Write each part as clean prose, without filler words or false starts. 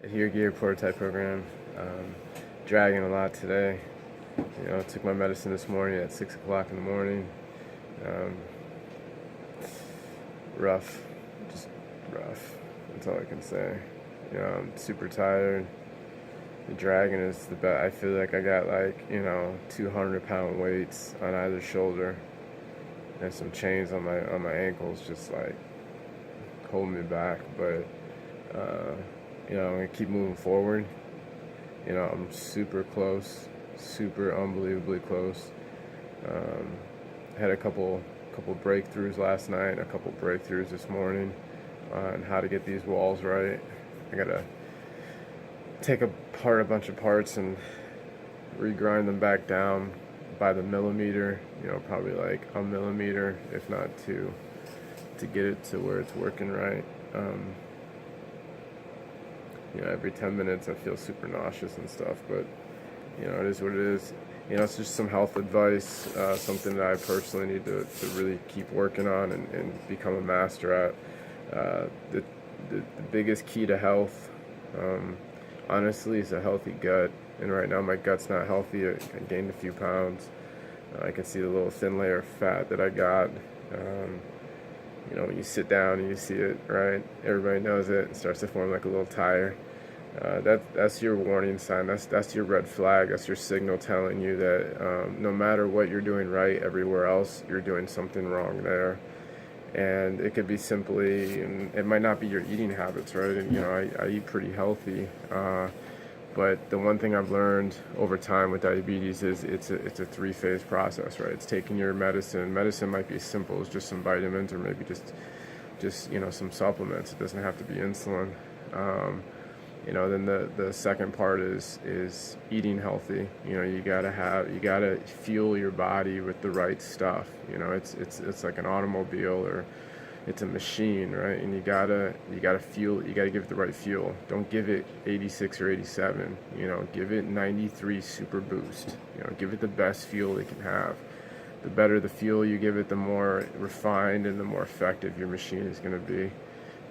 Adhere Gear prototype program. Um, Dragging a lot today. Took my medicine this morning at 6 o'clock in the morning. Um, Rough, just rough. That's all I can say. I'm super tired. The dragging is the best. I feel like I got 200-pound weights on either shoulder and some chains on my ankles, just like holding me back. But I'm gonna keep moving forward. I'm super close, super unbelievably close. Um, Had a couple breakthroughs last night, a couple breakthroughs this morning on how to get these walls right. I gotta take apart a bunch of parts and regrind them back down by the millimeter. Probably like a millimeter, if not two, to get it to where it's working right. Every 10 minutes I feel super nauseous and stuff, but it is what it is. It's just some health advice, something that I personally need to really keep working on and become a master at. The biggest key to health, honestly, is a healthy gut. And right now my gut's not healthy. I gained a few pounds. I can see the little thin layer of fat that I got. When you sit down and you see it, right? Everybody knows it. It starts to form like a little tire. That's your warning sign. That's your red flag. That's your signal telling you that no matter what you're doing right everywhere else, you're doing something wrong there. And it could be simply, and it might not be your eating habits, right? And I eat pretty healthy, but the one thing I've learned over time with diabetes is it's a three-phase process, right? It's taking your medicine. Medicine might be as simple as just some vitamins or maybe just some supplements. It doesn't have to be insulin. Then the second part is eating healthy. You gotta fuel your body with the right stuff. It's like an automobile or it's a machine, right? And you gotta give it the right fuel. Don't give it 86 or 87. Give it 93 Super Boost. Give it the best fuel it can have. The better the fuel you give it, the more refined and the more effective your machine is going to be.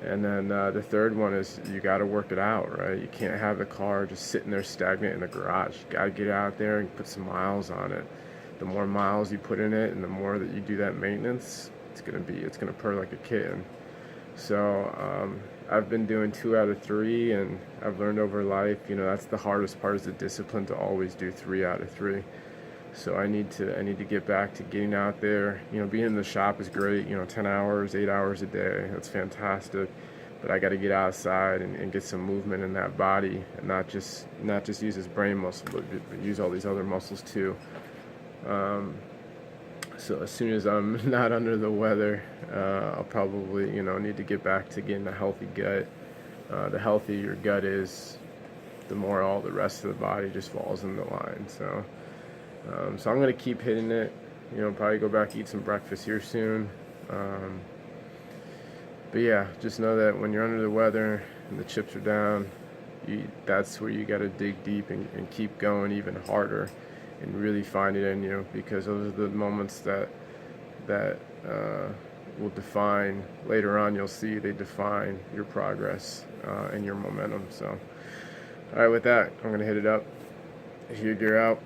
And then the third one is you got to work it out, right? You can't have the car just sitting there stagnant in the garage. You got to get out there and put some miles on it. The more miles you put in it and the more that you do that maintenance, it's going to purr like a kitten. So I've been doing 2 out of 3, and I've learned over life, that's the hardest part, is the discipline to always do 3 out of 3. So I need to get back to getting out there. Being in the shop is great. 10 hours, 8 hours a day. That's fantastic. But I got to get outside and get some movement in that body, and not just use this brain muscle, but use all these other muscles too. So as soon as I'm not under the weather, I'll probably need to get back to getting a healthy gut. The healthier your gut is, the more all the rest of the body just falls into line. So I'm going to keep hitting it. Probably go back, eat some breakfast here soon. But yeah, just know that when you're under the weather and the chips are down, that's where you got to dig deep and keep going even harder and really find it in you, because those are the moments that will define, later on you'll see they define your progress and your momentum. So, all right, with that, I'm going to hit it up. Adhere Gear out.